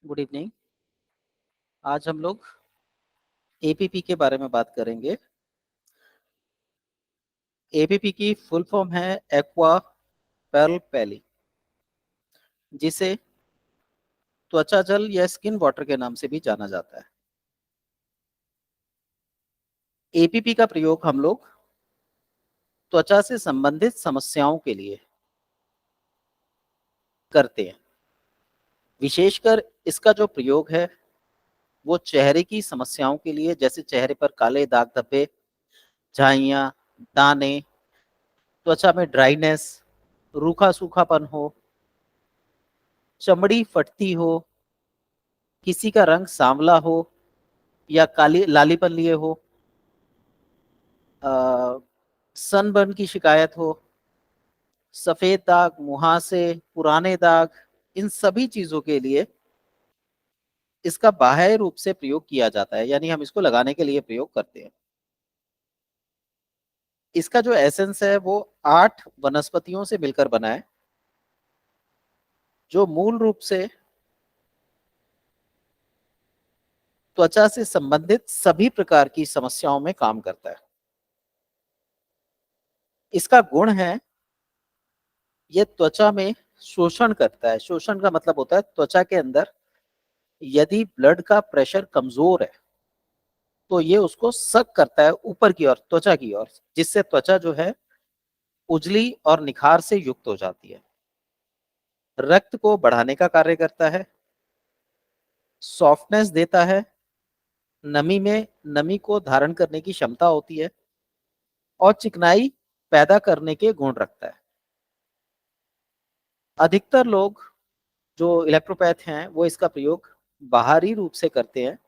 Good evening. आज हम लोग एपीपी के बारे में बात करेंगे। एपीपी की फुल फॉर्म है एक्वा पर्ल पैली, जिसे त्वचा जल या स्किन वाटर के नाम से भी जाना जाता है। एपीपी का प्रयोग हम लोग त्वचा से संबंधित समस्याओं के लिए करते हैं। विशेषकर इसका जो प्रयोग है वो चेहरे की समस्याओं के लिए, जैसे चेहरे पर काले दाग धब्बे, झाइयाँ, दाने, त्वचा में ड्राइनेस, रूखा सूखापन हो, चमड़ी फटती हो, किसी का रंग सांवला हो या काली लालीपन लिए हो, सनबर्न की शिकायत हो, सफेद दाग, मुहासे, पुराने दाग, इन सभी चीजों के लिए इसका बाह्य रूप से प्रयोग किया जाता है, यानी हम इसको लगाने के लिए प्रयोग करते हैं। इसका जो एसेंस है वो 8 वनस्पतियों से मिलकर बना है, जो मूल रूप से त्वचा से संबंधित सभी प्रकार की समस्याओं में काम करता है। इसका गुण है, ये त्वचा में शोषण करता है। शोषण का मतलब होता है त्वचा के अंदर यदि ब्लड का प्रेशर कमजोर है तो ये उसको सक करता है ऊपर की ओर, त्वचा की ओर, जिससे त्वचा जो है उजली और निखार से युक्त हो जाती है। रक्त को बढ़ाने का कार्य करता है, सॉफ्टनेस देता है, नमी में नमी को धारण करने की क्षमता होती है और चिकनाई पैदा करने के गुण रखता है। अधिकतर लोग जो इलेक्ट्रोपैथ हैं वो इसका प्रयोग बाहरी रूप से करते हैं।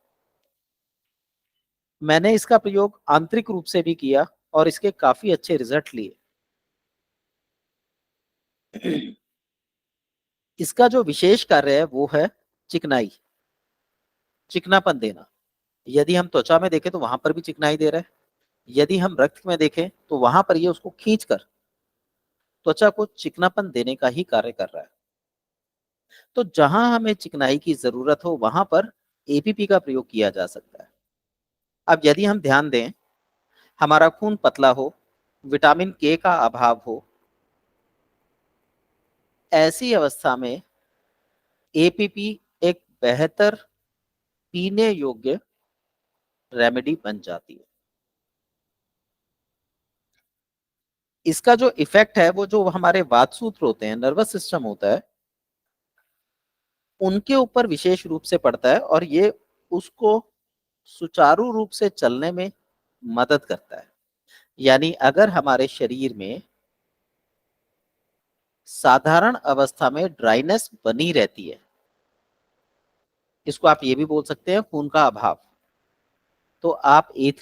मैंने इसका प्रयोग आंतरिक रूप से भी किया और इसके काफी अच्छे रिजल्ट लिए। इसका जो विशेष कार्य है वो है चिकनाई, चिकनापन देना। यदि हम त्वचा में देखें तो वहां पर भी चिकनाई दे रहा है, यदि हम रक्त में देखें तो वहां पर ये उसको खींचकर त्वचा को चिकनापन देने का ही कार्य कर रहा है। तो जहां हमें चिकनाई की जरूरत हो वहां पर एपीपी का प्रयोग किया जा सकता है। अब यदि हम ध्यान दें, हमारा खून पतला हो, विटामिन के का अभाव हो, ऐसी अवस्था में एपीपी एक बेहतर पीने योग्य रेमेडी बन जाती है। इसका जो इफेक्ट है वो जो हमारे वातसूत्र होते हैं, नर्वस सिस्टम होता है, उनके ऊपर विशेष रूप से पड़ता है और ये उसको सुचारू रूप से चलने में मदद करता है। यानी अगर हमारे शरीर में साधारण अवस्था में ड्राइनेस बनी रहती है, इसको आप ये भी बोल सकते हैं खून का अभाव, तो आप ए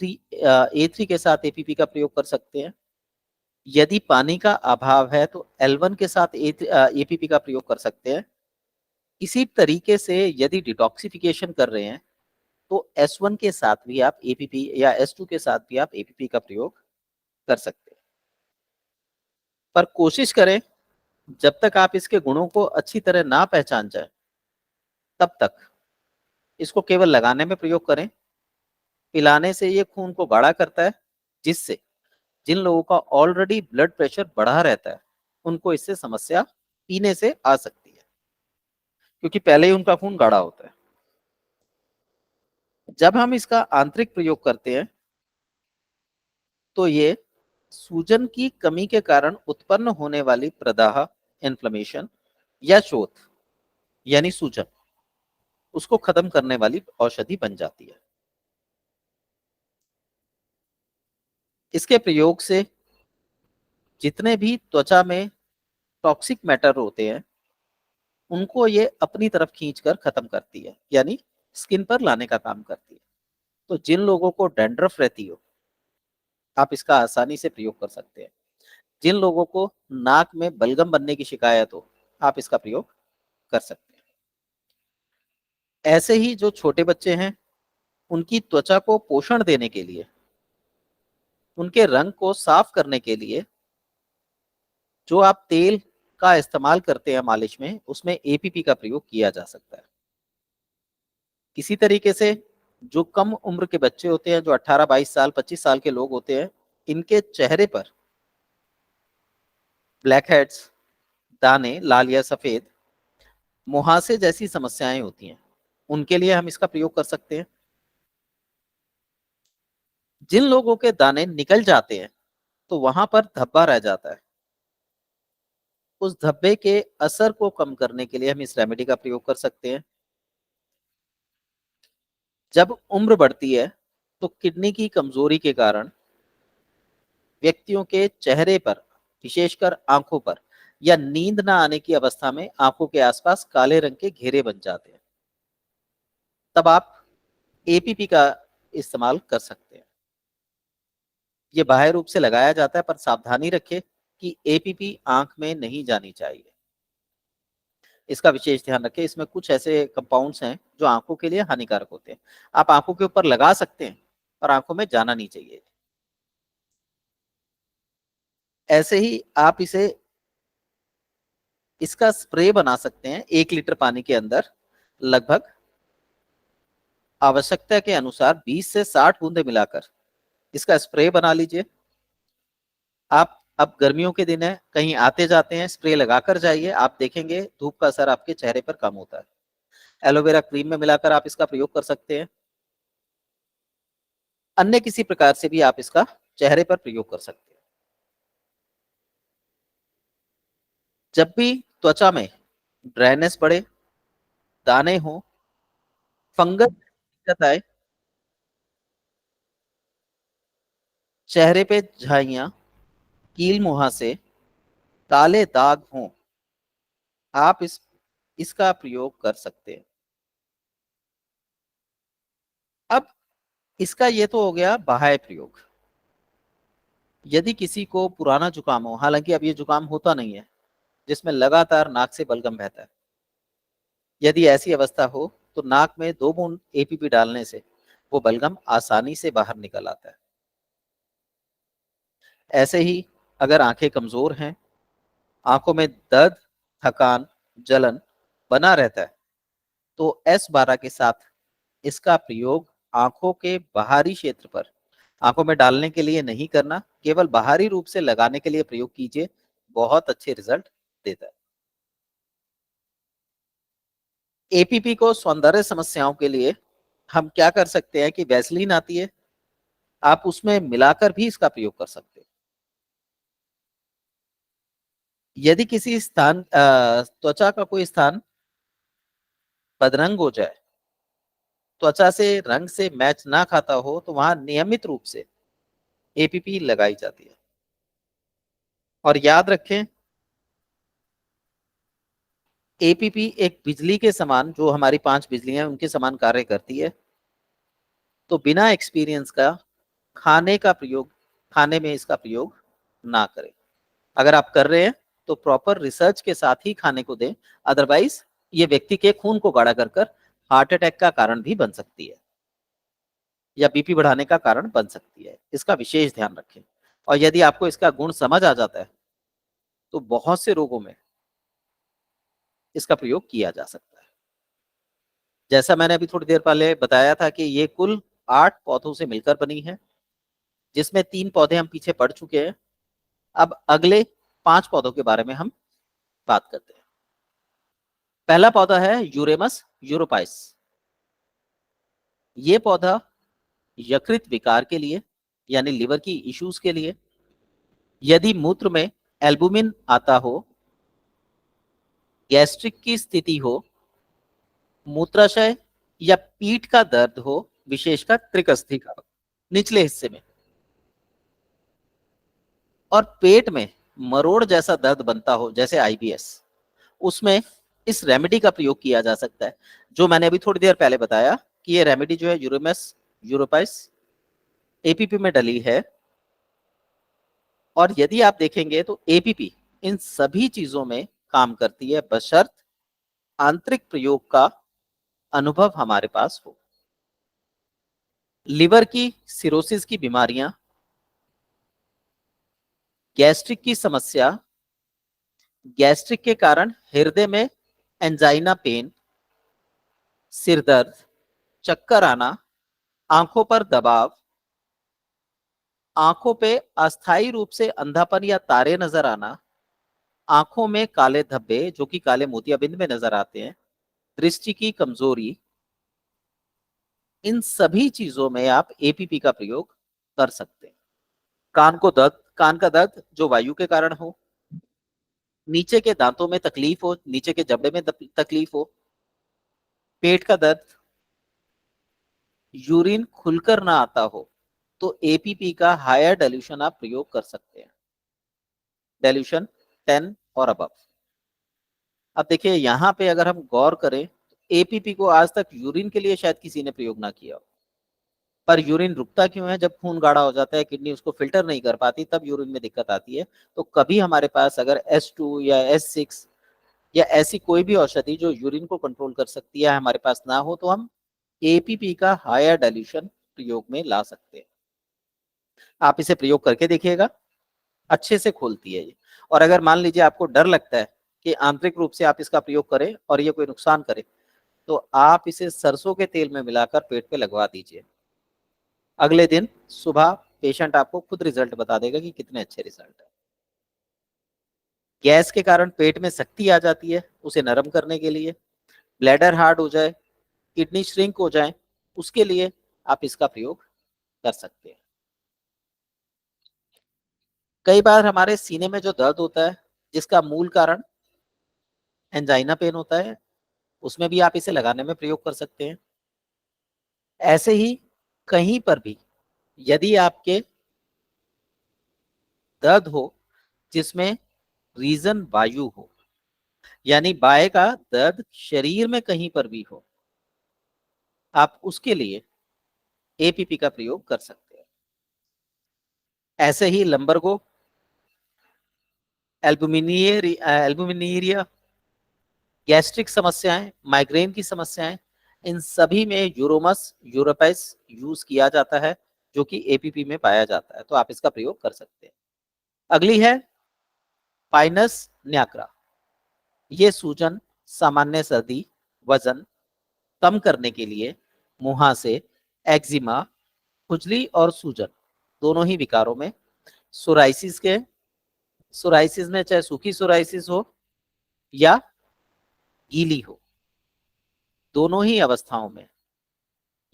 थ्री के साथ एपीपी का प्रयोग कर सकते हैं। यदि पानी का अभाव है तो L1 के साथ एपीपी का प्रयोग कर सकते हैं। इसी तरीके से यदि डिटॉक्सिफिकेशन कर रहे हैं तो S1 के साथ भी आप एपीपी या S2 के साथ भी आप एपीपी का प्रयोग कर सकते हैं। पर कोशिश करें, जब तक आप इसके गुणों को अच्छी तरह ना पहचान जाए तब तक इसको केवल लगाने में प्रयोग करें। पिलाने से ये खून को गाढ़ा करता है, जिससे जिन लोगों का ऑलरेडी ब्लड प्रेशर बढ़ा रहता है उनको इससे समस्या पीने से आ सकती है, क्योंकि पहले ही उनका खून गाढ़ा होता है। जब हम इसका आंतरिक प्रयोग करते हैं तो ये सूजन की कमी के कारण उत्पन्न होने वाली प्रदाह, इन्फ्लेमेशन या शोथ यानी सूजन, उसको खत्म करने वाली औषधि बन जाती है। इसके प्रयोग से जितने भी त्वचा में टॉक्सिक मैटर होते हैं उनको ये अपनी तरफ खींचकर खत्म करती है, यानी स्किन पर लाने का काम करती है। तो जिन लोगों को डैंड्रफ रहती हो, आप इसका आसानी से प्रयोग कर सकते हैं। जिन लोगों को नाक में बलगम बनने की शिकायत हो, आप इसका प्रयोग कर सकते हैं। ऐसे ही जो छोटे बच्चे हैं, उनकी त्वचा को पोषण देने के लिए, उनके रंग को साफ करने के लिए जो आप तेल का इस्तेमाल करते हैं मालिश में, उसमें एपीपी का प्रयोग किया जा सकता है। किसी तरीके से जो कम उम्र के बच्चे होते हैं, जो 18, 22 साल, 25 साल के लोग होते हैं, इनके चेहरे पर ब्लैक हेड्स, दाने, लाल या सफेद, मुहासे जैसी समस्याएं होती हैं, उनके लिए हम इसका प्रयोग कर सकते हैं। जिन लोगों के दाने निकल जाते हैं तो वहां पर धब्बा रह जाता है, उस धब्बे के असर को कम करने के लिए हम इस रेमेडी का प्रयोग कर सकते हैं। जब उम्र बढ़ती है तो किडनी की कमजोरी के कारण व्यक्तियों के चेहरे पर, विशेषकर आंखों पर, या नींद ना आने की अवस्था में आंखों के आसपास काले रंग के घेरे बन जाते हैं। तब आप एपीपी का इस्तेमाल कर सकते हैं। ये बाह्य रूप से लगाया जाता है, पर सावधानी रखें कि एपीपी आंख में नहीं जानी चाहिए। इसका विशेष ध्यान रखें, इसमें कुछ ऐसे कंपाउंड्स हैं जो आंखों के लिए हानिकारक होते हैं। आप आंखों के ऊपर लगा सकते हैं, पर आंखों में जाना नहीं चाहिए। ऐसे ही आप इसका स्प्रे बना सकते हैं 1 लीटर पानी के अंदर, लगभग आवश्यकता के अनुसार 20 से 60 बूंदे मिलाकर इसका स्प्रे बना लीजिए। आप अब गर्मियों के दिन है, कहीं आते जाते हैं, स्प्रे लगाकर जाइए, आप देखेंगे धूप का असर आपके चेहरे पर कम होता है। एलोवेरा क्रीम में मिलाकर आप इसका प्रयोग कर सकते हैं। अन्य किसी प्रकार से भी आप इसका चेहरे पर प्रयोग कर सकते हैं। जब भी त्वचा में ड्राइनेस बढ़े, दाने हो, फंगस दिक्कत आए, चेहरे पे झाइयां, कील मुहासे, काले दाग हों, आप इसका प्रयोग कर सकते हैं। अब इसका ये तो हो गया बाह्य प्रयोग। यदि किसी को पुराना जुकाम हो, हालांकि अब ये जुकाम होता नहीं है, जिसमें लगातार नाक से बलगम बहता है, यदि ऐसी अवस्था हो तो नाक में 2 बूंद एपीपी डालने से वो बलगम आसानी से बाहर निकल आता है। ऐसे ही अगर आंखें कमजोर हैं, आंखों में दर्द, थकान, जलन बना रहता है, तो S12 के साथ इसका प्रयोग आंखों के बाहरी क्षेत्र पर, आंखों में डालने के लिए नहीं करना, केवल बाहरी रूप से लगाने के लिए प्रयोग कीजिए। बहुत अच्छे रिजल्ट देता है। एपीपी को सौंदर्य समस्याओं के लिए हम क्या कर सकते हैं कि वैसलीन आती है, आप उसमें मिलाकर भी इसका प्रयोग कर सकते हैं। यदि किसी स्थान त्वचा का कोई स्थान बदरंग हो जाए, त्वचा से रंग से मैच ना खाता हो, तो वहां नियमित रूप से एपीपी लगाई जाती है। और याद रखें, एपीपी एक बिजली के समान, जो हमारी 5 बिजलियां उनके समान कार्य करती है। तो बिना एक्सपीरियंस का खाने में इसका प्रयोग ना करें। अगर आप कर रहे हैं तो प्रॉपर रिसर्च के साथ ही खाने को दें, अदरवाइज ये व्यक्ति के खून को गाढ़ा कर हार्ट अटैक का कारण भी बन सकती है, या बीपी बढ़ाने का कारण बन सकती है। इसका विशेष ध्यान रखें। और यदि आपको इसका गुण समझ आ जाता है तो बहुत से रोगों में इसका प्रयोग किया जा सकता है। जैसा मैंने अभी थोड़ी देर पहले बताया था कि ये कुल 8 पौधों से मिलकर बनी है, जिसमें 3 पौधे हम पीछे पढ़ चुके हैं। अब अगले 5 पौधों के बारे में हम बात करते हैं। पहला पौधा है यूरेमस यूरोपाइस। ये पौधा यकृत विकार के लिए, यानी लिवर की इश्यूज के लिए, यदि मूत्र में एल्बुमिन आता हो, गैस्ट्रिक की स्थिति हो, मूत्राशय या पीठ का दर्द हो, विशेषकर त्रिकस्थि का निचले हिस्से में, और पेट में मरोड़ जैसा दर्द बनता हो, जैसे आईबीएस, उसमें इस रेमेडी का प्रयोग किया जा सकता है, जो मैंने अभी थोड़ी देर पहले बताया कि ये रेमेडी जो है यूरेमस यूरोपाइस एपीपी में डली है। और यदि आप देखेंगे तो एपीपी इन सभी चीजों में काम करती है, बशर्त आंतरिक प्रयोग का अनुभव हमारे पास हो। लिवर की सिरोसिस की बीमारियां, गैस्ट्रिक की समस्या, गैस्ट्रिक के कारण हृदय में एंजाइना पेन, सिर दर्द, चक्कर आना, आंखों पर दबाव, आंखों पे अस्थायी रूप से अंधापन या तारे नजर आना, आंखों में काले धब्बे जो कि काले मोतियाबिंद में नजर आते हैं, दृष्टि की कमजोरी, इन सभी चीजों में आप एपीपी का प्रयोग कर सकते हैं। कान का दर्द जो वायु के कारण हो, नीचे के दांतों में तकलीफ हो, नीचे के जबड़े में तकलीफ हो, पेट का दर्द, यूरिन खुलकर ना आता हो, तो एपीपी का हायर डाइल्यूशन आप प्रयोग कर सकते हैं, डाइल्यूशन 10 और अबव। अब देखिए यहां पे अगर हम गौर करें, एपीपी को आज तक यूरिन के लिए शायद किसी ने प्रयोग ना किया हो, पर यूरिन रुकता क्यों है? जब खून गाढ़ा हो जाता है, किडनी उसको फिल्टर नहीं कर पाती, तब यूरिन में दिक्कत आती है। तो कभी हमारे पास अगर S2 या S6 या ऐसी कोई भी औषधि जो यूरिन को कंट्रोल कर सकती है हमारे पास ना हो, तो हम एपीपी का हायर डाइल्यूशन प्रयोग में ला सकते हैं। आप इसे प्रयोग करके देखिएगा, अच्छे से खोलती है ये। और अगर मान लीजिए आपको डर लगता है कि आंतरिक रूप से आप इसका प्रयोग करें और ये कोई नुकसान करे, तो आप इसे सरसों के तेल में मिलाकर पेट पे लगवा दीजिए। अगले दिन सुबह पेशेंट आपको खुद रिजल्ट बता देगा कि कितने अच्छे रिजल्ट है। गैस के कारण पेट में शक्ति आ जाती है, उसे नरम करने के लिए, ब्लैडर हार्ड हो जाए, किडनी श्रिंक हो जाए, उसके लिए आप इसका प्रयोग कर सकते हैं। कई बार हमारे सीने में जो दर्द होता है, जिसका मूल कारण एंजाइना पेन होता है, उसमें भी आप इसे लगाने में प्रयोग कर सकते हैं। ऐसे ही कहीं पर भी यदि आपके दर्द हो जिसमें रीजन वायु हो, यानी बाय का दर्द शरीर में कहीं पर भी हो, आप उसके लिए एपीपी का प्रयोग कर सकते हैं। ऐसे ही लंबरगो, एल्बुमिनियरिया, गैस्ट्रिक समस्याएं, माइग्रेन की समस्याएं, इन सभी में यूरोमस यूरोपेस यूज किया जाता है, जो कि एपीपी में पाया जाता है, तो आप इसका प्रयोग कर सकते हैं। अगली है पाइनस न्याक्रा। ये सूजन, सामान्य सर्दी, वजन कम करने के लिए, मुहासे, एक्जिमा, खुजली और सूजन दोनों ही विकारों में, सोराइसिस में चाहे सूखी सोराइसिस हो या गीली हो, दोनों ही अवस्थाओं में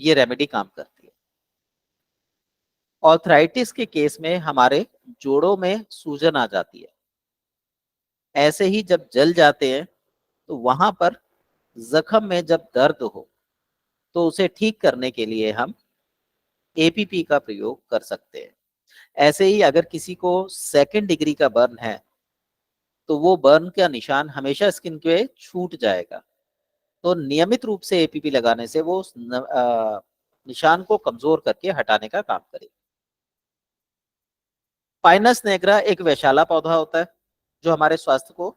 ये रेमेडी काम करती है। ऑर्थराइटिस के केस में हमारे जोड़ों में सूजन आ जाती है, ऐसे ही जब जल जाते हैं तो वहां पर जख्म में जब दर्द हो, तो उसे ठीक करने के लिए हम एपीपी का प्रयोग कर सकते हैं। ऐसे ही अगर किसी को सेकेंड डिग्री का बर्न है, तो वो बर्न का निशान हमेशा स्किन पे छूट जाएगा, तो नियमित रूप से एपीपी लगाने से वो निशान को कमजोर करके हटाने का काम करेगा। पाइनस नेग्रा एक वैशाला पौधा होता है जो हमारे स्वास्थ्य को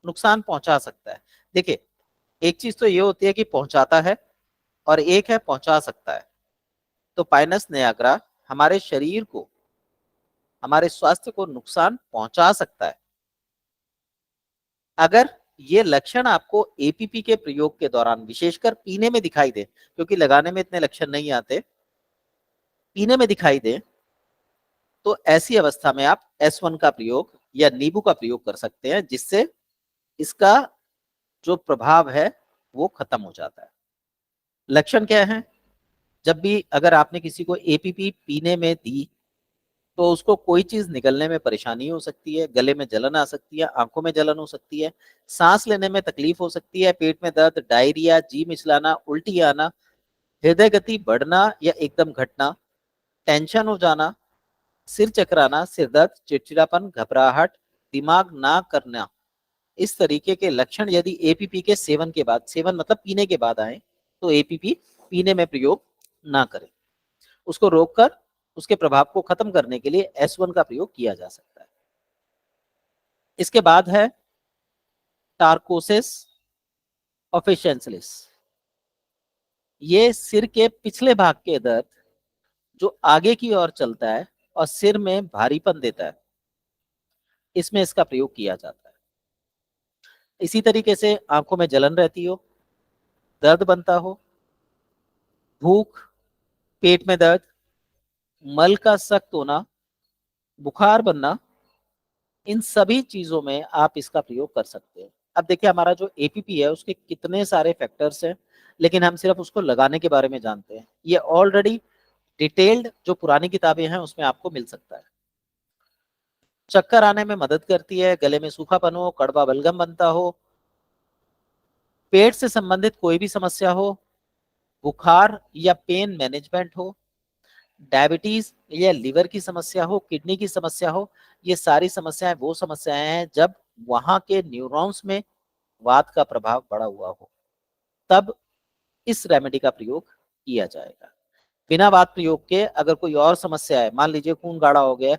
नुकसान पहुंचा सकता है। देखिए, एक चीज तो ये होती है कि पहुंचाता है और एक है पहुंचा सकता है। तो पाइनस नियाग्रा हमारे शरीर को, हमारे स्वास्थ्य को नुकसान पहुंचा सकता है। अगर ये लक्षण आपको एपीपी के प्रयोग के दौरान विशेषकर पीने में दिखाई दे, क्योंकि लगाने में इतने लक्षण नहीं आते, पीने में दिखाई दे, तो ऐसी अवस्था में आप S1 का प्रयोग या नींबू का प्रयोग कर सकते हैं, जिससे इसका जो प्रभाव है वो खत्म हो जाता है। लक्षण क्या है? जब भी अगर आपने किसी को एपीपी पीने में दी, तो उसको कोई चीज निगलने में परेशानी हो सकती है, गले में जलन आ सकती है, आंखों में जलन हो सकती है, सांस लेने में तकलीफ हो सकती है, पेट में दर्द, डायरिया, जी मिचलाना, उल्टी आना, हृदय गति बढ़ना या एकदम घटना, टेंशन हो जाना, सिर चकराना, सिर दर्द, चिड़चिड़ापन, घबराहट, दिमाग ना करना, इस तरीके के लक्षण यदि एपीपी के सेवन के बाद, सेवन मतलब पीने के बाद आए, तो एपीपी पीने में प्रयोग ना करें। उसको रोककर उसके प्रभाव को खत्म करने के लिए S1 का प्रयोग किया जा सकता है। इसके बाद है टार्कोसिस ऑफिशिएंसिस। ये सिर के पिछले भाग के दर्द जो आगे की ओर चलता है और सिर में भारीपन देता है, इसमें इसका प्रयोग किया जाता है। इसी तरीके से आंखों में जलन रहती हो, दर्द बनता हो, भूख, पेट में दर्द, मल का सख्त होना, बुखार बनना, इन सभी चीजों में आप इसका प्रयोग कर सकते हैं। अब देखिए हमारा जो एपीपी है उसके कितने सारे फैक्टर्स हैं, लेकिन हम सिर्फ उसको लगाने के बारे में जानते हैं। ये ऑलरेडी डिटेल्ड जो पुरानी किताबें हैं उसमें आपको मिल सकता है। चक्कर आने में मदद करती है, गले में सूखापन हो, कड़वा बलगम बनता हो, पेट से संबंधित कोई भी समस्या हो, बुखार या पेन मैनेजमेंट हो, डायबिटीज या लिवर की समस्या हो, किडनी की समस्या हो, ये सारी समस्याएं वो समस्याएं हैं जब वहां के न्यूरॉन्स में वात का प्रभाव बढ़ा हुआ हो, तब इस रेमेडी का प्रयोग किया जाएगा। बिना वात प्रयोग के अगर कोई और समस्या है, मान लीजिए खून गाढ़ा हो गया,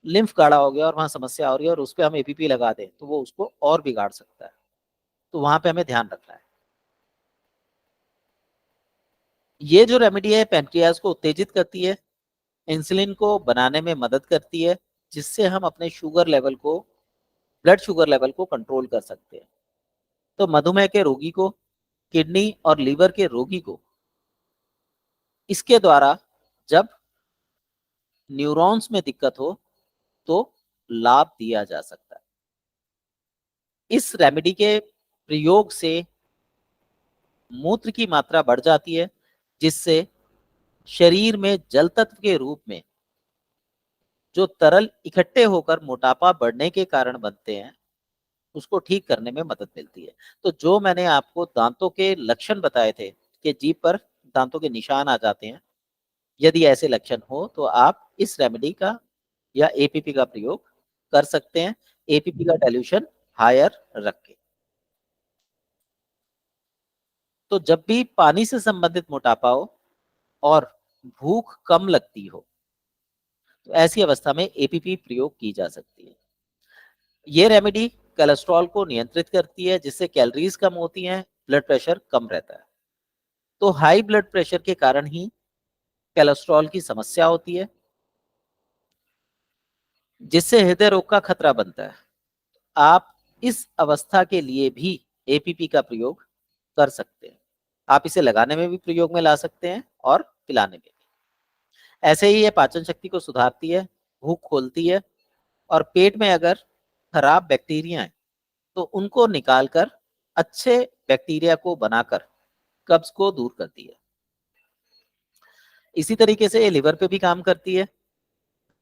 लिम्फ गाढ़ा हो गया और वहां समस्या हो रही है और उस पर हम एपीपी लगा दें तो वो उसको और बिगाड़ सकता है, तो वहां पे हमें ध्यान रखना है। ये जो रेमेडी है पेनक्रियाज को उत्तेजित करती है, इंसुलिन को बनाने में मदद करती है, जिससे हम अपने शुगर लेवल को, ब्लड शुगर लेवल को कंट्रोल कर सकते हैं। तो मधुमेह के रोगी को, किडनी और लीवर के रोगी को इसके द्वारा जब न्यूरॉन्स में दिक्कत हो तो लाभ दिया जा सकता है। इस रेमेडी के प्रयोग से मूत्र की मात्रा बढ़ जाती है, जिससे शरीर में जल तत्व के रूप में जो तरल इकट्ठे होकर मोटापा बढ़ने के कारण बनते हैं उसको ठीक करने में मदद मिलती है। तो जो मैंने आपको दांतों के लक्षण बताए थे कि जीभ पर दांतों के निशान आ जाते हैं, यदि ऐसे लक्षण हो तो आप इस रेमेडी का या एपीपी का प्रयोग कर सकते हैं, एपीपी का डाइल्यूशन हायर रख के। तो जब भी पानी से संबंधित मोटापा हो और भूख कम लगती हो तो ऐसी अवस्था में एपीपी प्रयोग की जा सकती है। ये रेमेडी कोलेस्ट्रॉल को नियंत्रित करती है, जिससे कैलोरीज कम होती हैं, ब्लड प्रेशर कम रहता है। तो हाई ब्लड प्रेशर के कारण ही कोलेस्ट्रॉल की समस्या होती है, जिससे हृदय रोग का खतरा बनता है। आप इस अवस्था के लिए भी एपीपी का प्रयोग कर सकते हैं। आप इसे लगाने में भी प्रयोग में ला सकते हैं और पिलाने में भी। ऐसे ही ये पाचन शक्ति को सुधारती है, भूख खोलती है और पेट में अगर खराब बैक्टीरिया है तो उनको निकालकर अच्छे बैक्टीरिया को बनाकर कब्ज को दूर करती है। इसी तरीके से ये लिवर पे भी काम करती है।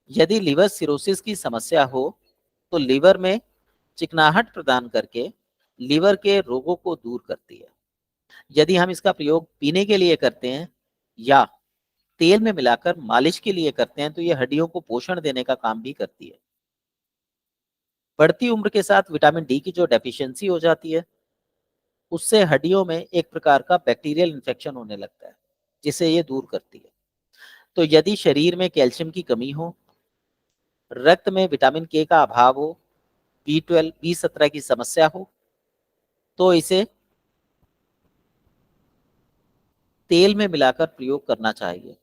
यदि लिवर सिरोसिस की समस्या हो तो लिवर में चिकनाहट प्रदान करके लिवर के रोगों को दूर करती है। यदि हम इसका प्रयोग पीने के लिए करते हैं या तेल में मिलाकर मालिश के लिए करते हैं तो ये हड्डियों को पोषण देने का काम भी करती है। बढ़ती उम्र के साथ विटामिन डी की जो डेफिशिएंसी हो जाती है उससे हड्डियों में एक प्रकार का बैक्टीरियल इन्फेक्शन होने लगता है, जिसे ये दूर करती है। तो यदि शरीर में कैल्शियम की कमी हो, रक्त में विटामिन के का अभाव हो, B12 B17 की समस्या हो तो इसे तेल में मिलाकर प्रयोग करना चाहिए।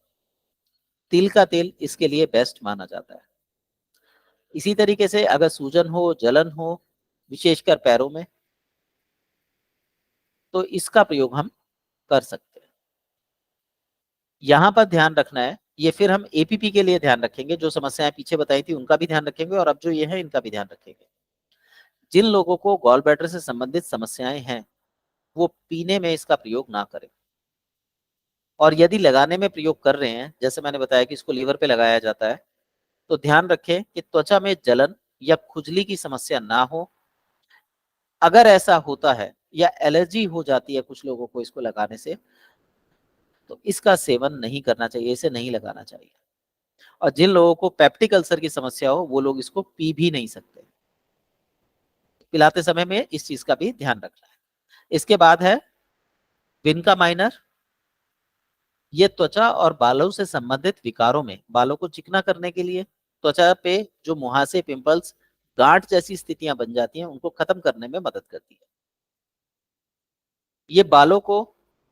तिल का तेल इसके लिए बेस्ट माना जाता है। इसी तरीके से अगर सूजन हो, जलन हो, विशेषकर पैरों में, तो इसका प्रयोग हम कर सकते हैं। यहां पर ध्यान रखना है, ये फिर हम एपीपी के लिए ध्यान रखेंगे, जो समस्याएं पीछे बताई थी उनका भी ध्यान रखेंगे और अब जो ये है इनका भी ध्यान रखेंगे। जिन लोगों को गॉल ब्लैडर से संबंधित समस्याएं हैं वो पीने में इसका प्रयोग ना करें, और यदि लगाने में प्रयोग कर रहे हैं, जैसे मैंने बताया कि इसको लीवर पे लगाया जाता है, तो ध्यान रखें कि त्वचा में जलन या खुजली की समस्या ना हो। अगर ऐसा होता है या एलर्जी हो जाती है कुछ लोगों को इसको लगाने से, तो इसका सेवन नहीं करना चाहिए, इसे नहीं लगाना चाहिए। और जिन लोगों को पेप्टिक अल्सर की समस्या हो वो लोग इसको पी भी नहीं सकते। पिलाते समय में इस चीज का भी ध्यान रखना है। इसके बाद है विनका माइनर। ये त्वचा और बालों से संबंधित विकारों में बालों को चिकना करने के लिए, त्वचा पे जो मुहासे, पिंपल्स, गांठ जैसी स्थितियां बन जाती हैं उनको खत्म करने में मदद करती है। ये बालों को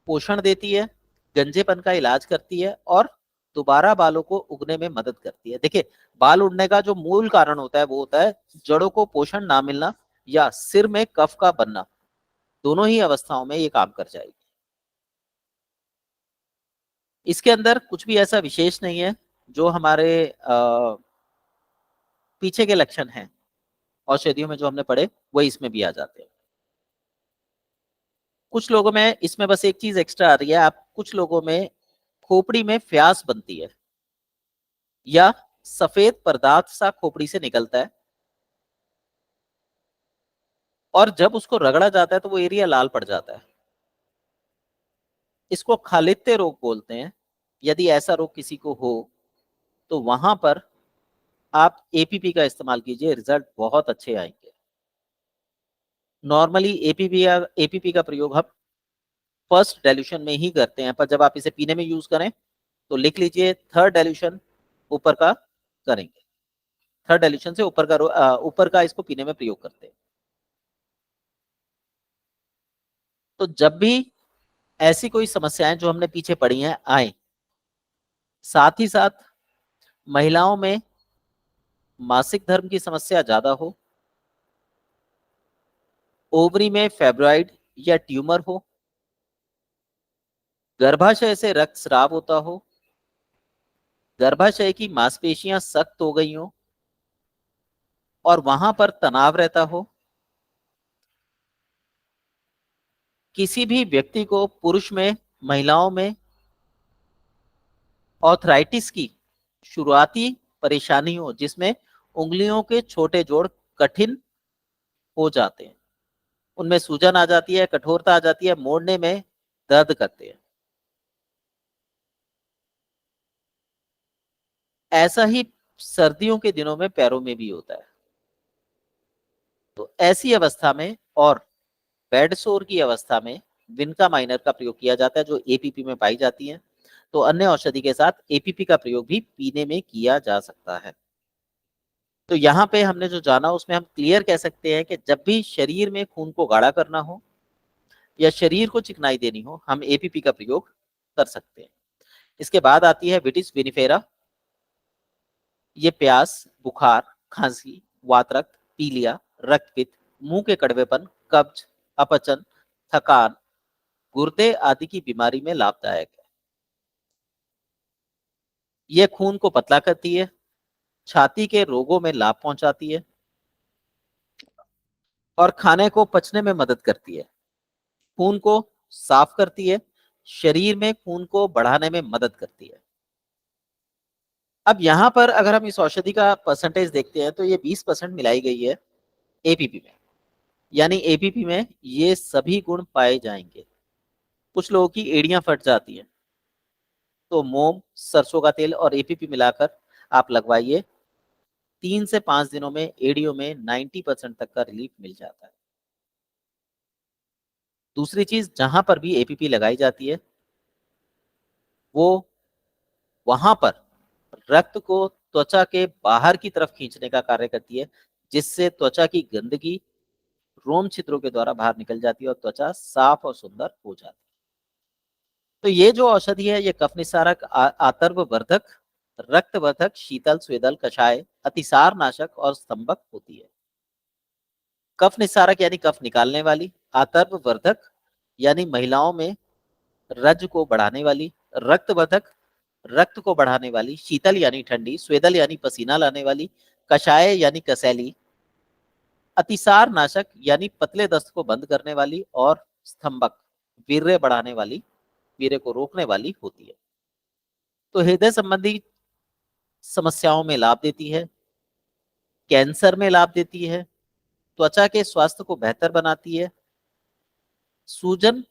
पोषण देती है, गंजेपन का इलाज करती है और दोबारा बालों को उगने में मदद करती है। देखिए बाल उड़ने का जो मूल कारण होता है वो होता है जड़ों को पोषण ना मिलना या सिर में कफ का बनना। दोनों ही अवस्थाओं में ये काम कर जाएगी। इसके अंदर कुछ भी ऐसा विशेष नहीं है, जो हमारे पीछे के लक्षण हैं औषधियों में जो हमने पढ़े, वो इसमें भी आ जाते हैं। कुछ लोगों में इसमें बस एक चीज एक्स्ट्रा आ रही है, आप कुछ लोगों में खोपड़ी में फ्यास बनती है या सफेद पदार्थ सा खोपड़ी से निकलता है, और जब उसको रगड़ा जाता है तो वो एरिया लाल पड़ जाता है। इसको खालित्य रोग बोलते हैं। यदि ऐसा रोग किसी को हो तो वहां पर आप एपीपी का इस्तेमाल कीजिए, रिजल्ट बहुत अच्छे आएंगे। नॉर्मली एपीपी का प्रयोग हम फर्स्ट डाइल्यूशन में ही करते हैं, पर जब आप इसे पीने में यूज करें तो लिख लीजिए थर्ड डाइल्यूशन ऊपर का करेंगे। थर्ड डाइल्यूशन से ऊपर का इसको पीने में प्रयोग करते हैं। तो जब भी ऐसी कोई समस्याएं जो हमने पीछे पढ़ी हैं आए, साथ ही साथ महिलाओं में मासिक धर्म की समस्या ज्यादा हो, ओवरी में फेब्रॉइड या ट्यूमर हो, गर्भाशय से रक्त स्राव होता हो, गर्भाशय की मांसपेशियां सख्त हो गई हो और वहां पर तनाव रहता हो, किसी भी व्यक्ति को पुरुष में महिलाओं में ऑर्थराइटिस की शुरुआती परेशानी हो, जिसमें उंगलियों के छोटे जोड़ कठिन हो जाते हैं, उनमें सूजन आ जाती है, कठोरता आ जाती है, मोड़ने में दर्द करते हैं। ऐसा ही सर्दियों के दिनों में पैरों में भी होता है। तो ऐसी अवस्था में और बेड सोर की अवस्था में विनका माइनर का प्रयोग किया जाता है, जो एपीपी में पाई जाती है। तो अन्य औषधि के साथ एपीपी का प्रयोग भी पीने में किया जा सकता है। तो यहाँ पे हमने जो जाना उसमें हम क्लियर कह सकते हैं कि जब भी शरीर में खून को गाढ़ा करना हो या शरीर को चिकनाई देनी हो, हम एपीपी का प्रयोग कर सकते हैं। इसके बाद आती है विटिस विनिफेरा। ये प्यास, बुखार, खांसी, वातरक्त, पीलिया, रक्तपित्त, मुंह के कड़वेपन, कब्ज, अपचन, थकान, गुर्दे आदि की बीमारी में लाभदायक है। यह खून को पतला करती है, छाती के रोगों में लाभ पहुंचाती है और खाने को पचने में मदद करती है। खून को साफ करती है, शरीर में खून को बढ़ाने में मदद करती है। अब यहां पर अगर हम इस औषधि का परसेंटेज देखते हैं तो ये 20% मिलाई गई है एपीपी में, यानी एपीपी में ये सभी गुण पाए जाएंगे। कुछ लोगों की एड़ियां फट जाती हैं, तो मोम, सरसों का तेल और एपीपी मिलाकर आप लगवाइए। 3 से 5 दिनों में एड़ियों में 90% तक का रिलीफ मिल जाता है। दूसरी चीज, जहां पर भी एपीपी लगाई जाती है वो वहां पर रक्त को त्वचा के बाहर की तरफ खींचने का कार्य करती है, जिससे त्वचा की गंदगी रोम छिद्रों के द्वारा बाहर निकल जाती है और त्वचा साफ और सुंदर हो जाती है। तो ये जो औषधि है ये कफ निस्सारक, आतर्व वर्धक, रक्तवर्धक, शीतल स्वेदल, कषाय, अतिसार नाशक और स्तंभक होती है। कफ निस्सारक यानी कफ निकालने वाली, आतर्व वर्धक यानी महिलाओं में रज को बढ़ाने वाली, रक्तवर्धक रक्त को बढ़ाने वाली, शीतल यानी ठंडी, स्वेदल यानी पसीना लाने वाली, कषाय यानी कसैली, अतिसार नाशक यानी पतले दस्त को बंद करने वाली और स्तंभक वीर्य बढ़ाने वाली, वीर्य को रोकने वाली होती है। तो हृदय संबंधी समस्याओं में लाभ देती है, कैंसर में लाभ देती है, त्वचा के स्वास्थ्य को बेहतर बनाती है, सूजन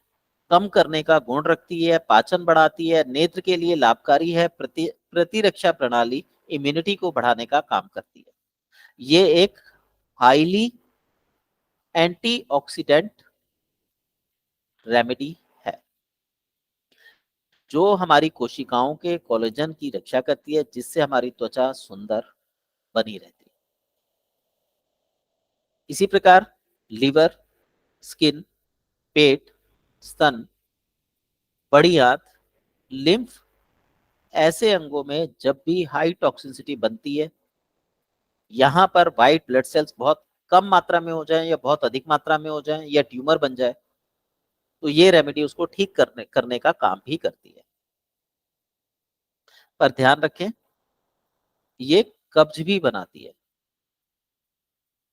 कम करने का गुण रखती है, पाचन बढ़ाती है, नेत्र के लिए लाभकारी है, प्रतिरक्षा प्रणाली, इम्यूनिटी को बढ़ाने का काम करती है। ये एक हाईली एंटीऑक्सीडेंट रेमेडी है, जो हमारी कोशिकाओं के कोलेजन की रक्षा करती है, जिससे हमारी त्वचा सुंदर बनी रहती है। इसी प्रकार लिवर, स्किन, पेट, स्तन, बड़ी आंत, लिम्फ, ऐसे अंगों में जब भी हाई टॉक्सिसिटी बनती है, यहाँ पर व्हाइट ब्लड सेल्स बहुत कम मात्रा में हो जाएं या बहुत अधिक मात्रा में हो जाएं या ट्यूमर बन जाए, तो ये रेमेडी उसको ठीक करने का काम भी करती है। पर ध्यान रखें ये कब्ज भी बनाती है।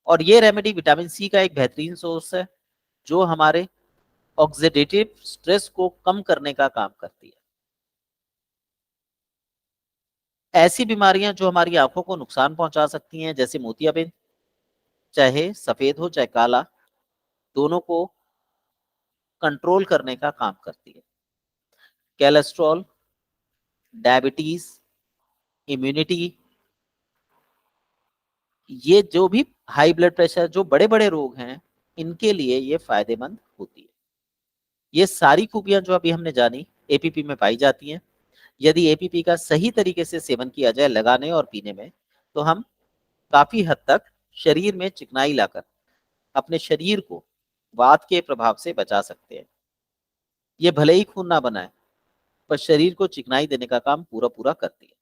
और ये रेमेडी विटामिन सी का एक बेहतरीन सोर्स है जो हमारे ऑक्सीडेटिव स्ट्रेस को कम करने का काम करती है। ऐसी बीमारियां जो हमारी आंखों को नुकसान पहुंचा सकती हैं जैसे मोतियाबिंद, चाहे सफेद हो चाहे काला, दोनों को कंट्रोल करने का काम करती है। कोलेस्ट्रॉल, डायबिटीज, इम्यूनिटी, ये जो भी हाई ब्लड प्रेशर, जो बड़े बड़े रोग हैं, इनके लिए ये फायदेमंद होती है। ये सारी खूबियां जो अभी हमने जानी एपीपी में पाई जाती हैं। यदि एपीपी का सही तरीके से सेवन किया जाए लगाने और पीने में, तो हम काफी हद तक शरीर में चिकनाई लाकर अपने शरीर को वात के प्रभाव से बचा सकते हैं। ये भले ही खून ना बनाए पर शरीर को चिकनाई देने का काम पूरा पूरा करती है।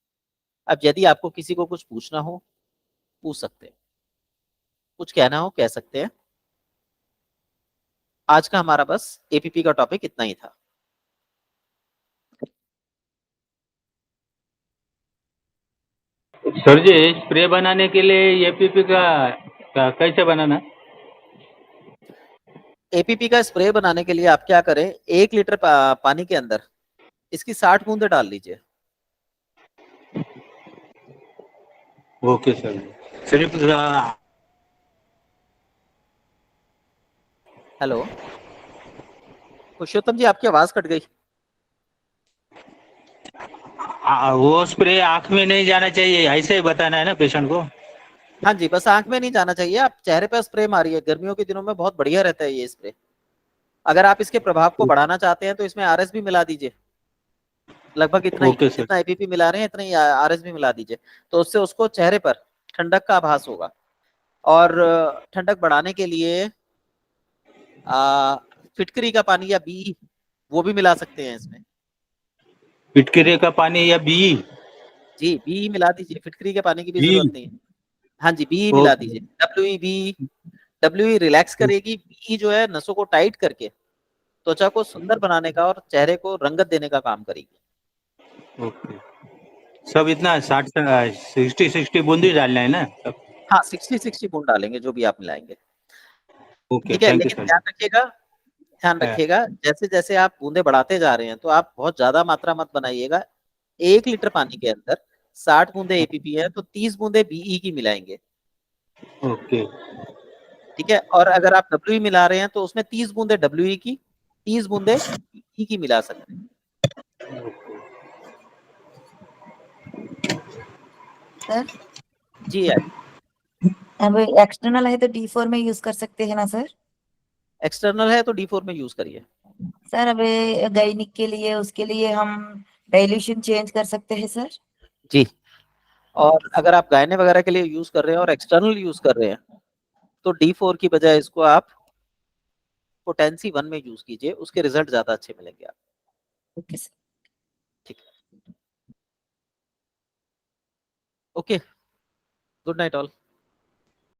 अब यदि आपको किसी को कुछ पूछना हो पूछ सकते हैं, कुछ कहना हो कह सकते हैं। आज का हमारा बस एपीपी का टॉपिक इतना ही था। सर जी, स्प्रे बनाने के लिए एपीपी का कैसे बनाना? एपीपी का स्प्रे बनाने के लिए आप क्या करें, 1 लीटर पानी के अंदर इसकी 60 बूंदे डाल लीजिए। Okay sir. सिर्फ हेलो पुरुषोत्तम जी, आपकी आवाज कट गई। वो स्प्रे आंख में नहीं जाना चाहिए, ऐसे ही बताना है ना पेशेंट को? हाँ जी, बस आंख में नहीं जाना चाहिए, आप चेहरे पर स्प्रे मारिए। गर्मियों के दिनों में बहुत बढ़िया रहता है ये स्प्रे। अगर आप इसके प्रभाव को बढ़ाना चाहते हैं तो इसमें आरएस भी मिला दीजिए। लगभग इतना ही ओके सर। जितना एपीपी मिला रहे हैं इतना ही आरएस भी मिला दीजिए। तो उससे उसको चेहरे पर ठंडक का आभास होगा। और ठंडक बढ़ाने के लिए फिटकरी का पानी या बी, वो भी मिला सकते हैं इसमें। पिटकिरे का पानी या बी? जी बी मिला दीजिए, फिटकरी के पानी की भी बी। जरूरत नहीं है। हाँ जी बी मिला ओके। दीजिए, डब्ल्यू बी। डब्ल्यू रिलैक्स करेगी, बी जो है नसों को टाइट करके त्वचा को सुंदर बनाने का और चेहरे को रंगत देने का काम करेगी। ओके। सब इतना 60 बूंदी डालना है ना सब? हाँ 60 बूंद डालेंगे जो भी आप मिलाएंगे। ओके, ठीक है, थैंक यू लेकिन सर। ध्यान रखिएगा जैसे जैसे आप बूंदे बढ़ाते जा रहे हैं तो आप बहुत ज्यादा मात्रा मत बनाइएगा। 1 लीटर पानी के अंदर 60 बूंदे एपीपी है तो 30 बूंदे बीई की मिलाएंगे। ओके। ठीक है, और अगर आप डब्ल्यू मिला रहे हैं तो उसमें 30 बूंदे डब्ल्यू की, 30 बूंदे ई की मिला सकते हैं। सर जी है। अब एक्सटर्नल है तो D4 में यूज कर सकते हैं ना सर? एक्सटर्नल है तो D4 में यूज करिए। सर अब गायनिक के लिए उसके लिए हम डाइल्यूशन चेंज कर सकते हैं सर? जी, और अगर आप गायने वगैरह के लिए यूज कर रहे हैं और एक्सटर्नल यूज कर रहे हैं तो D4 की बजाय इसको आप पोटेंसी 1 में यूज कीजिए, उसके रिजल्ट ज्यादा अच्छे मिलेंगे आप। Okay sir. ठीक है, ओके, गुड नाइट ऑल।